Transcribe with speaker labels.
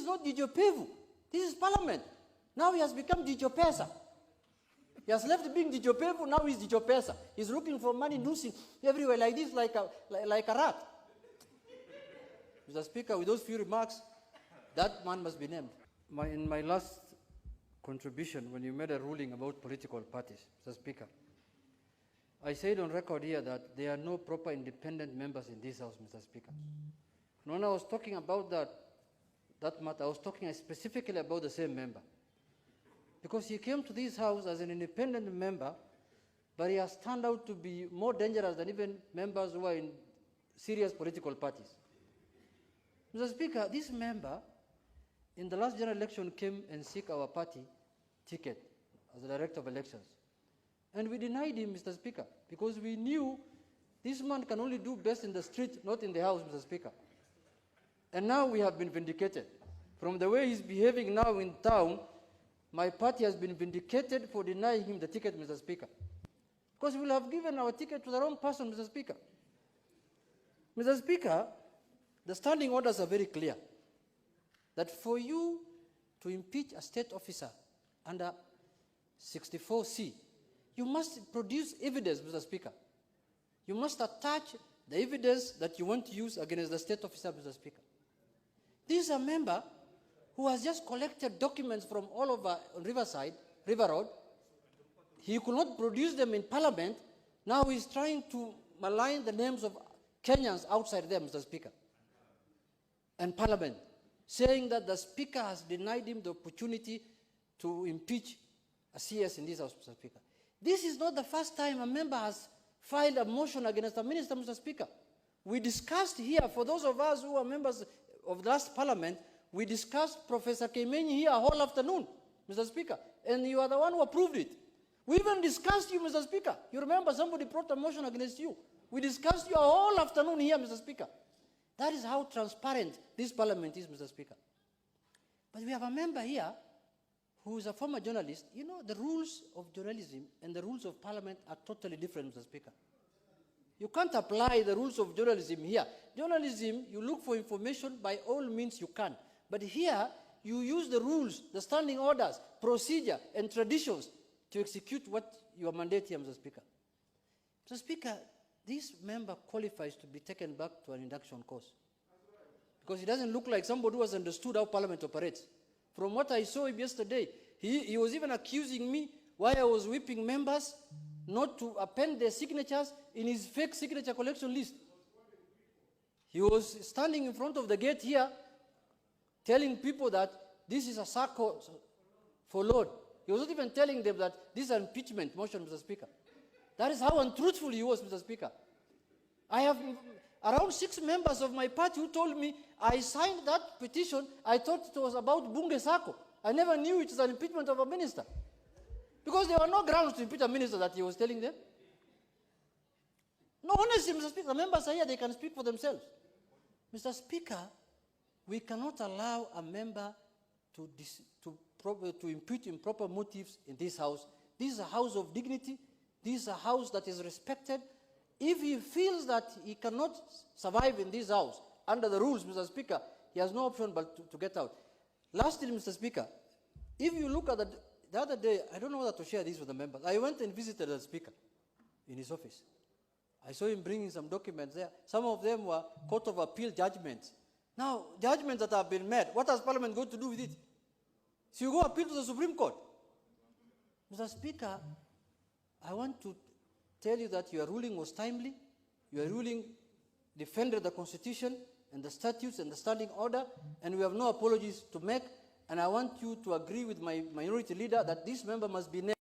Speaker 1: is not Jicho Pevu. This is Parliament. Now he has become Jicho Pesa. He has left being Jicho Pevu, now he's Jicho Pesa. He's looking for money, noosing everywhere like this, like a rat. Mr. Speaker, with those few remarks, that man must be named. In my last contribution, when you made a ruling about political parties, Mr. Speaker, I said on record here that there are no proper independent members in this House, Mr. Speaker. And when I was talking about that matter, I was talking specifically about the same member. Because he came to this House as an independent member, but he has turned out to be more dangerous than even members who are in serious political parties. Mr. Speaker, this member, in the last general election, came and seek our party ticket as the director of elections. And we denied him, Mr. Speaker, because we knew this man can only do best in the street, not in the House, Mr. Speaker. And now we have been vindicated. From the way he's behaving now in town, my party has been vindicated for denying him the ticket, Mr. Speaker. Because we will have given our ticket to the wrong person, Mr. Speaker. Mr. Speaker, the standing orders are very clear that for you to impeach a state officer under 64C, you must produce evidence, Mr. Speaker. You must attach the evidence that you want to use against the state officer, Mr. Speaker. This is a member who has just collected documents from all over on River Road. He could not produce them in Parliament. Now he's trying to malign the names of Kenyans outside there, Mr. Speaker, and Parliament, saying that the Speaker has denied him the opportunity to impeach a CS in this House, Mr. Speaker. This is not the first time a member has filed a motion against a minister, Mr. Speaker. We discussed here, for those of us who are members of the last Parliament, we discussed Professor Kemenyi here a whole afternoon, Mr. Speaker, and you are the one who approved it. We even discussed you, Mr. Speaker. You remember somebody brought a motion against you. We discussed you a whole afternoon here, Mr. Speaker. That is how transparent this Parliament is, Mr. Speaker. But we have a member here who is a former journalist. You know, the rules of journalism and the rules of Parliament are totally different, Mr. Speaker. You can't apply the rules of journalism here. Journalism, you look for information by all means you can. But here, you use the rules, the standing orders, procedure, and traditions to execute what your mandate here, Mr. Speaker. Mr. Speaker, this member qualifies to be taken back to an induction course. Because he doesn't look like somebody who has understood how Parliament operates. From what I saw him yesterday, he was even accusing me why I was whipping members not to append their signatures in his fake signature collection list. He was standing in front of the gate here telling people that this is a circle for Lord. He was not even telling them that this is an impeachment motion, Mr. Speaker. That is how untruthful he was, Mr. Speaker. I have around 6 members of my party who told me I signed that petition. I thought it was about Bunge Sako. I never knew it was an impeachment of a minister. Because there were no grounds to impeach a minister that he was telling them. No, honestly, Mr. Speaker, the members are here, they can speak for themselves. Mr. Speaker, we cannot allow a member to impute improper motives in this House. This is a House of dignity. This is a House that is respected. If he feels that he cannot survive in this House under the rules, Mr. Speaker, he has no option but to get out. Lastly, Mr. Speaker, if you look at the other day, I don't know whether to share this with the members. I went and visited the Speaker in his office. I saw him bringing some documents there. Some of them were Court of Appeal judgments. Now, judgments that have been made, what has Parliament got to do with it? So you go appeal to the Supreme Court. Mr. Speaker, I want to tell you that your ruling was timely. Your ruling defended the Constitution and the statutes and the standing order, and we have no apologies to make. And I want you to agree with my minority leader that this member must be named.